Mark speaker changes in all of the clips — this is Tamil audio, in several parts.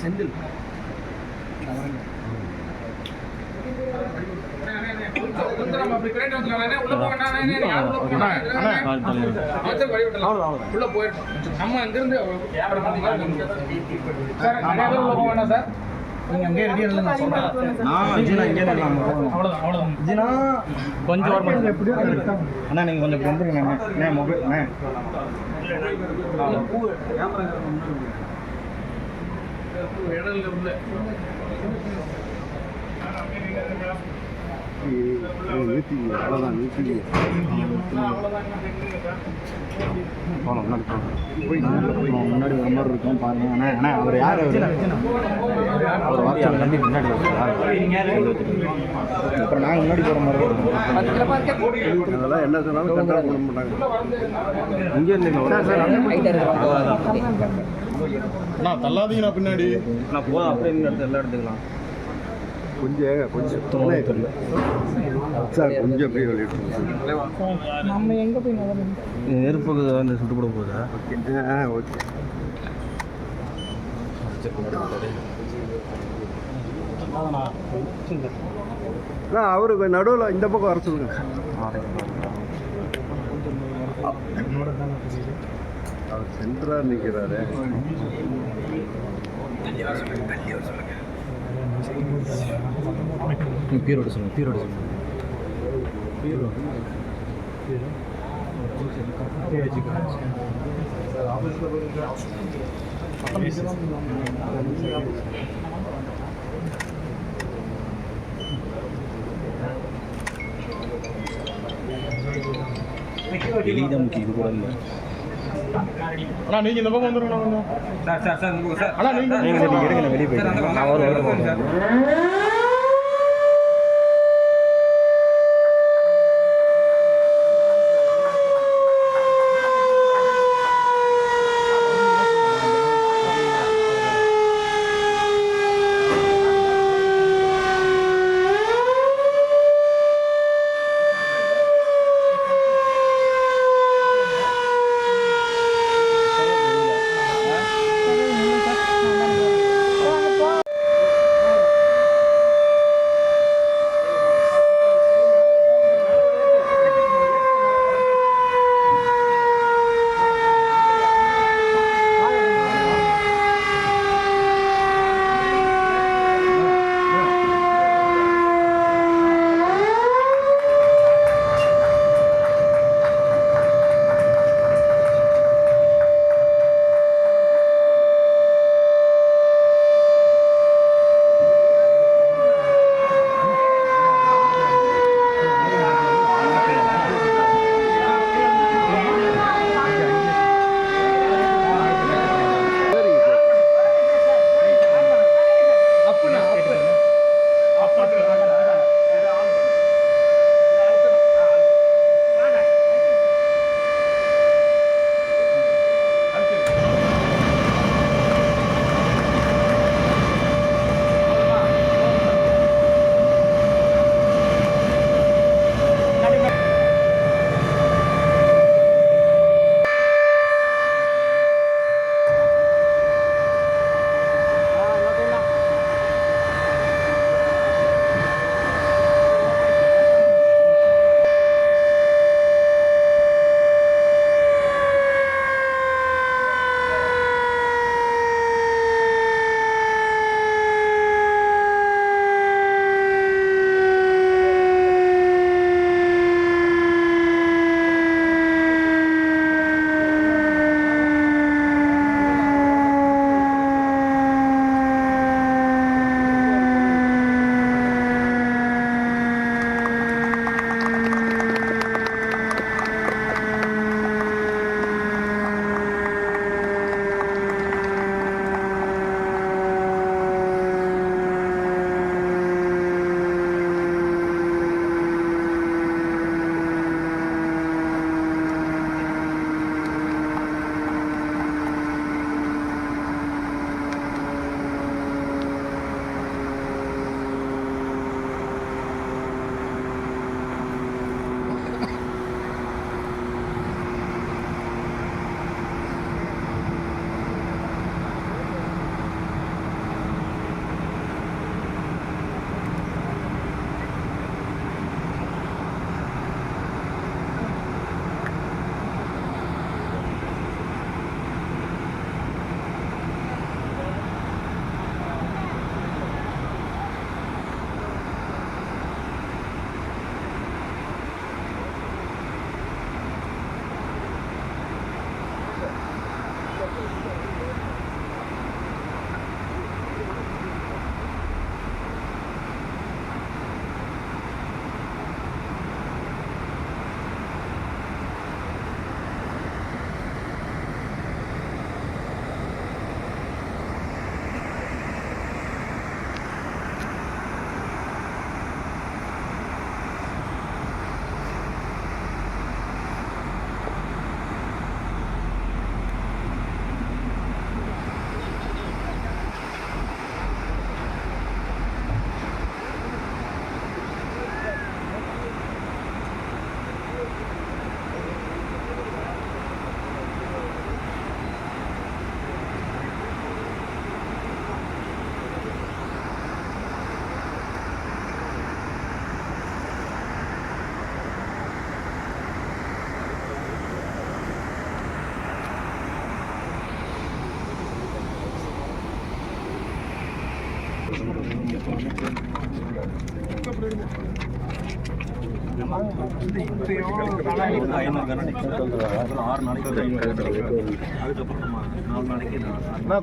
Speaker 1: செந்தில்
Speaker 2: உள்ள போயிட்டோம். நம்ம இங்கிருந்து சார் நீங்க அங்கே ரெடியா இல்ல நான் சொல்றேன். நான் ஜீனா இங்கே நிக்கலாம். அவ்வளவுதான். ஜீனா கொஞ்சம் ஓரமா எப்படியோ அண்ணா நீங்க கொஞ்சம் வந்துருங்க அண்ணா. மொபைல் அண்ணா. பூ கேமரா இடல்ல உள்ள அவ்வளோதான் முன்னாடி வர மாதிரி இருக்கும் பாருங்க. அண்ணா அவர் யார் அவர் வார்த்தை நம்பி முன்னாடி அப்புறம் நாங்கள் முன்னாடி போகிற மாதிரி இருக்கும். அதெல்லாம் என்ன சொன்னாலும் கண்ட்ரோல் பண்ண மாட்டாங்க. இங்கே இருந்தீங்களா நான் தள்ளாதீங்கண்ணா பின்னாடி நான் போதும் அப்படியே எடுத்து எல்லாம் எடுத்துக்கலாம். கொஞ்சம் தெரியல சார் கொஞ்சம் அப்படியே வெளியிட்டு நம்ம எங்கே போய் நெருப்புக்கு வந்து சுட்டு போட போகுதா? ஓகே அவருக்கு நடுவில் இந்த பக்கம் வர சொல்லுங்க. அவர் சென்டராக நிற்கிறாரு. பீரோடு சொல்லுங்கள். பீரோடு சொல்லுங்கள். வெளியே முக்கியம் இது கூட இல்லை. அண்ணா நீங்கள் இந்த பக்கம் வந்துருங்கண்ணா. சார் அண்ணா நீங்கள் எடுங்க வெளியே போயிட்டு நான் வரும்.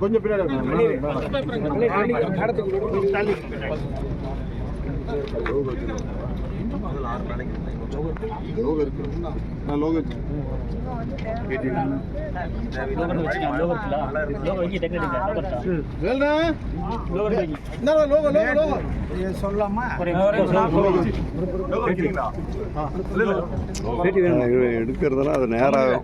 Speaker 2: கொஞ்சம் பின்னாடி
Speaker 1: எடுக்கிறதுனா அது நேரம்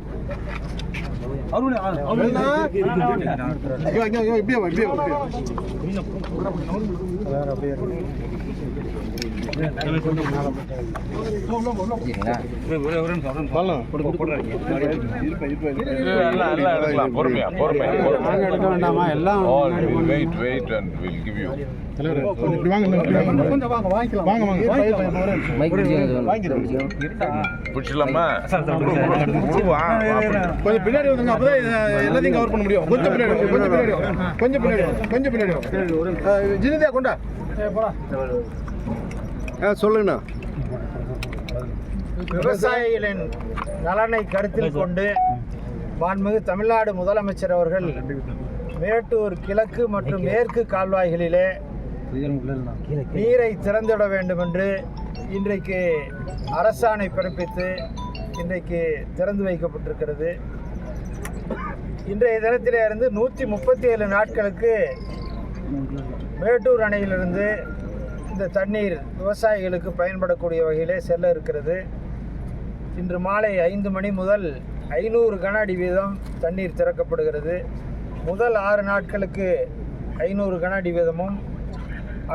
Speaker 2: கொஞ்சம் பின்னாடி வந்து அப்பதான் எல்லாத்தையும் கவர் பண்ண முடியும். கொஞ்சம் பின்னாடி ஜினிதா கொண்டா
Speaker 1: சொல்லுங்கண்ணா.
Speaker 3: விவசாயிகளின் நலனை கருத்தில் கொண்டு மாண்புமிகு தமிழ்நாடு முதலமைச்சர் அவர்கள் மேட்டூர் கிழக்கு மற்றும் மேற்கு கால்வாய்களிலே நீரை திறந்துவிட வேண்டும் என்று இன்றைக்கு அரசாணை பிறப்பித்து இன்றைக்கு திறந்து வைக்கப்பட்டிருக்கிறது. இன்றைய தினத்திலே இருந்து 137 நாட்களுக்கு மேட்டூர் அணையிலிருந்து இந்த தண்ணீர் விவசாயிகளுக்கு பயன்படக்கூடிய வகையிலே செல்ல இருக்கிறது. இன்று மாலை 5 மணி முதல் 500 கன அடி வீதம் தண்ணீர் திறக்கப்படுகிறது. முதல் 6 நாட்களுக்கு 500 கன அடி வீதமும்,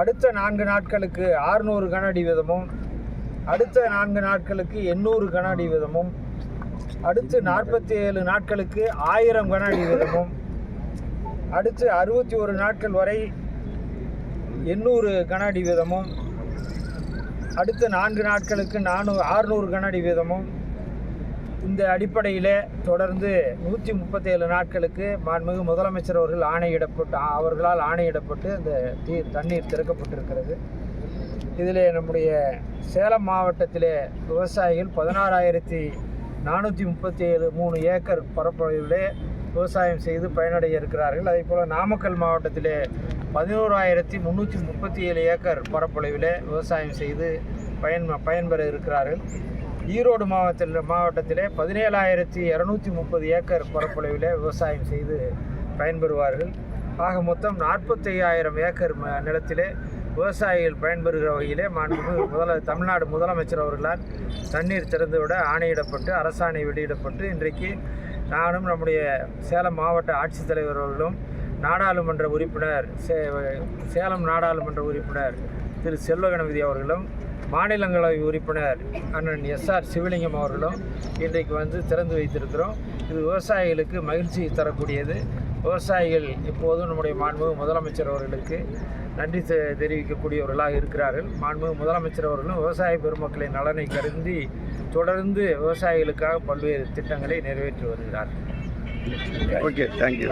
Speaker 3: அடுத்த 4 நாட்களுக்கு 600 கன அடி வீதமும், அடுத்த 4 நாட்களுக்கு 800 கன அடி வீதமும், அடுத்து 47 நாட்களுக்கு 1000 கன அடி வீதமும், அடுத்து 61 நாட்கள் வரை 800 கன அடி வீதமும், அடுத்த 4 நாட்களுக்கு 600 கன அடி வீதமும், இந்த அடிப்படையில் தொடர்ந்து 137 நாட்களுக்கு மாண்புமிகு முதலமைச்சர் அவர்களால் ஆணையிடப்பட்டு இந்த தண்ணீர் திறக்கப்பட்டிருக்கிறது. இதில் நம்முடைய சேலம் மாவட்டத்திலே விவசாயிகள் 16,437 ஏக்கர் பரப்பளவிலே விவசாயம் செய்து பயனடைய இருக்கிறார்கள். அதே போல் நாமக்கல் மாவட்டத்திலே 11,337 ஏக்கர் பரப்பளவிலே விவசாயம் செய்து பயன்பெற இருக்கிறார்கள். ஈரோடு மாவட்டத்திலே 17,230 ஏக்கர் பரப்பளவிலே விவசாயம் செய்து பயன்பெறுவார்கள். ஆக மொத்தம் 45,000 ஏக்கர் நிலத்திலே விவசாயிகள் பயன்பெறுகிற வகையிலே மாண்புமிகு தமிழ்நாடு முதலமைச்சர் அவர்களால் தண்ணீர் திறந்துவிட ஆணையிடப்பட்டு அரசாணை வெளியிடப்பட்டு இன்றைக்கு நானும் நம்முடைய சேலம் மாவட்ட ஆட்சித்தலைவர் அவர்களும் நாடாளுமன்ற உறுப்பினர் சேலம் நாடாளுமன்ற உறுப்பினர் திரு செல்வகணபதி அவர்களும் மாநிலங்களவை உறுப்பினர் அண்ணன் SR சிவலிங்கம் அவர்களும் இன்றைக்கு வந்து திறந்து வைத்திருக்கிறோம். இது விவசாயிகளுக்கு மகிழ்ச்சி தரக்கூடியது. விவசாயிகள் இப்போதும் நம்முடைய மாண்புமிகு முதலமைச்சர் அவர்களுக்கு நன்றி தெரிவிக்கக்கூடியவர்களாக இருக்கிறார்கள். மாண்புமிகு முதலமைச்சர் அவர்களும் விவசாய பெருமக்களின் நலனை கருதி தொடர்ந்து விவசாயிகளுக்காக பல்வேறு திட்டங்களை நிறைவேற்றி வருகிறார்.
Speaker 1: Okay, thank you.